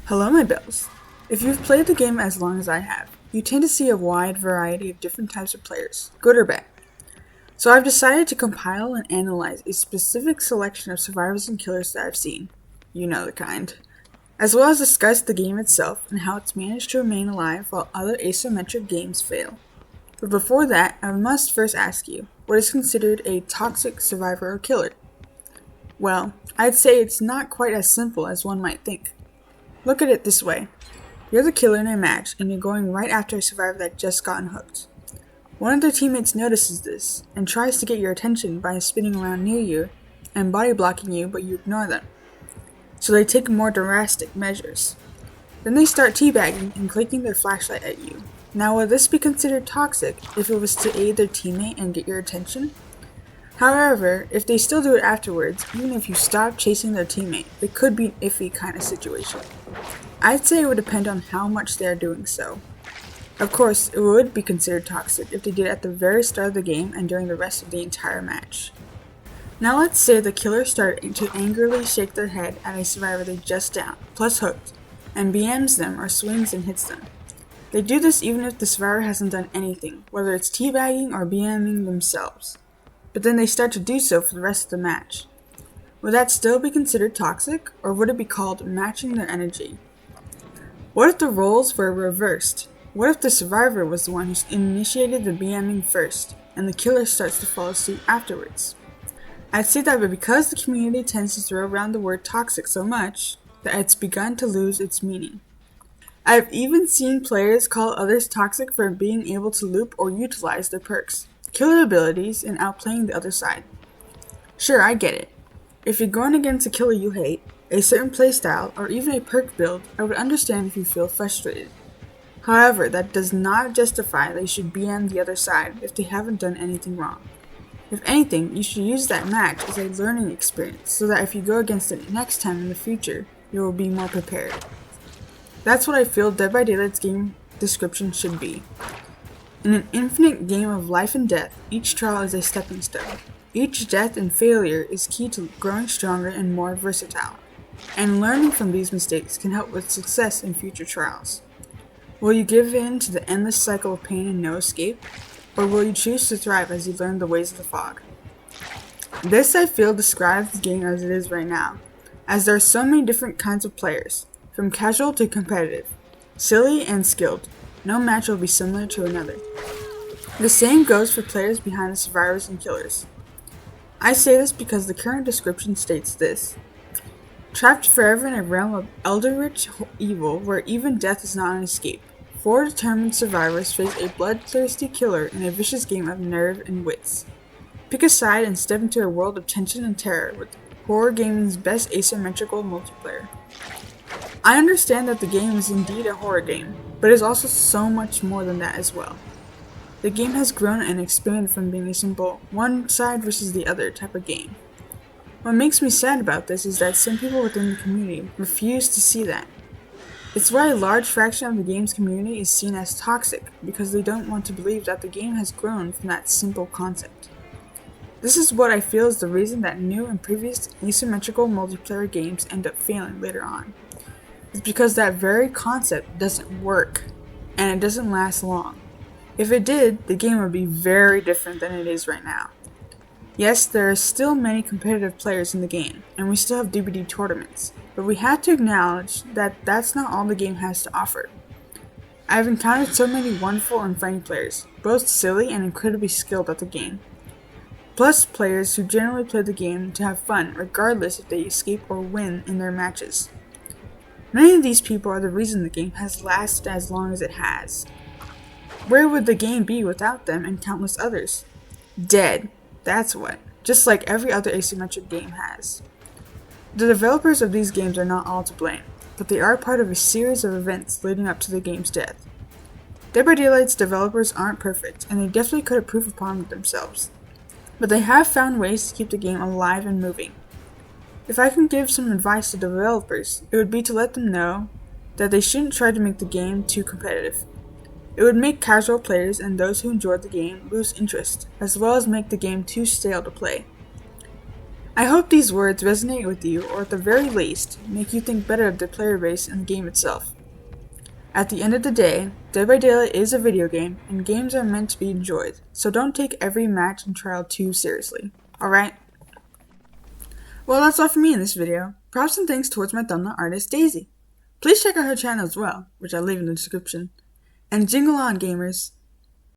Hello, my bells. If you've played the game as long as I have, you tend to see a wide variety of different types of players, good or bad. So I've decided to compile and analyze a specific selection of survivors and killers that I've seen. You know the kind. As well as discuss the game itself and how it's managed to remain alive while other asymmetric games fail. But before that, I must first ask you, what is considered a toxic survivor or killer? Well, I'd say it's not quite as simple as one might think. Look at it this way. You're the killer in a match, and you're going right after a survivor that just gotten hooked. One of their teammates notices this, and tries to get your attention by spinning around near you and body blocking you, but you ignore them. So they take more drastic measures. Then they start teabagging and clicking their flashlight at you. Now, would this be considered toxic if it was to aid their teammate and get your attention? However, if they still do it afterwards, even if you stop chasing their teammate, it could be an iffy kind of situation. I'd say it would depend on how much they are doing so. Of course, it would be considered toxic if they did it at the very start of the game and during the rest of the entire match. Now let's say the killer started to angrily shake their head at a survivor they just downed, plus hooked, and BMs them or swings and hits them. They do this even if the survivor hasn't done anything, whether it's teabagging or BMing themselves. But then they start to do so for the rest of the match. Would that still be considered toxic, or would it be called matching their energy? What if the roles were reversed? What if the survivor was the one who initiated the BMing first, and the killer starts to follow suit afterwards? I'd say that because the community tends to throw around the word toxic so much, that it's begun to lose its meaning. I've even seen players call others toxic for being able to loop or utilize their perks, killer abilities, and outplaying the other side. Sure, I get it. If you're going against a killer you hate, a certain playstyle, or even a perk build, I would understand if you feel frustrated. However, that does not justify that you should BM the other side if they haven't done anything wrong. If anything, you should use that match as a learning experience so that if you go against it next time in the future, you will be more prepared. That's what I feel Dead by Daylight's game description should be. In an infinite game of life and death, each trial is a stepping stone. Each death and failure is key to growing stronger and more versatile, and learning from these mistakes can help with success in future trials. Will you give in to the endless cycle of pain and no escape, or will you choose to thrive as you learn the ways of the fog? This, I feel, describes the game as it is right now, as there are so many different kinds of players, from casual to competitive, silly and skilled. No match will be similar to another. The same goes for players behind the survivors and killers. I say this because the current description states this: trapped forever in a realm of eldritch evil where even death is not an escape, 4 determined survivors face a bloodthirsty killer in a vicious game of nerve and wits. Pick a side and step into a world of tension and terror with horror gaming's best asymmetrical multiplayer. I understand that the game is indeed a horror game, but it is also so much more than that as well. The game has grown and expanded from being a simple one side versus the other type of game. What makes me sad about this is that some people within the community refuse to see that. It's why a large fraction of the game's community is seen as toxic, because they don't want to believe that the game has grown from that simple concept. This is what I feel is the reason that new and previous asymmetrical multiplayer games end up failing later on. It's because that very concept doesn't work, and it doesn't last long. If it did, the game would be very different than it is right now. Yes, there are still many competitive players in the game, and we still have DBD tournaments, but we have to acknowledge that that's not all the game has to offer. I've encountered so many wonderful and funny players, both silly and incredibly skilled at the game. Plus players who generally play the game to have fun, regardless if they escape or win in their matches. Many of these people are the reason the game has lasted as long as it has. Where would the game be without them and countless others? Dead. That's what. Just like every other asymmetric game has. The developers of these games are not all to blame, but they are part of a series of events leading up to the game's death. Dead by Daylight's developers aren't perfect, and they definitely could improve upon it themselves. But they have found ways to keep the game alive and moving. If I can give some advice to developers, it would be to let them know that they shouldn't try to make the game too competitive. It would make casual players and those who enjoyed the game lose interest, as well as make the game too stale to play. I hope these words resonate with you, or at the very least, make you think better of the player base and the game itself. At the end of the day, Dead by Daylight is a video game, and games are meant to be enjoyed, so don't take every match and trial too seriously, alright? Well, that's all for me in this video. Props and thanks towards my thumbnail artist, Daisy. Please check out her channel as well, which I'll leave in the description. And jingle on, gamers!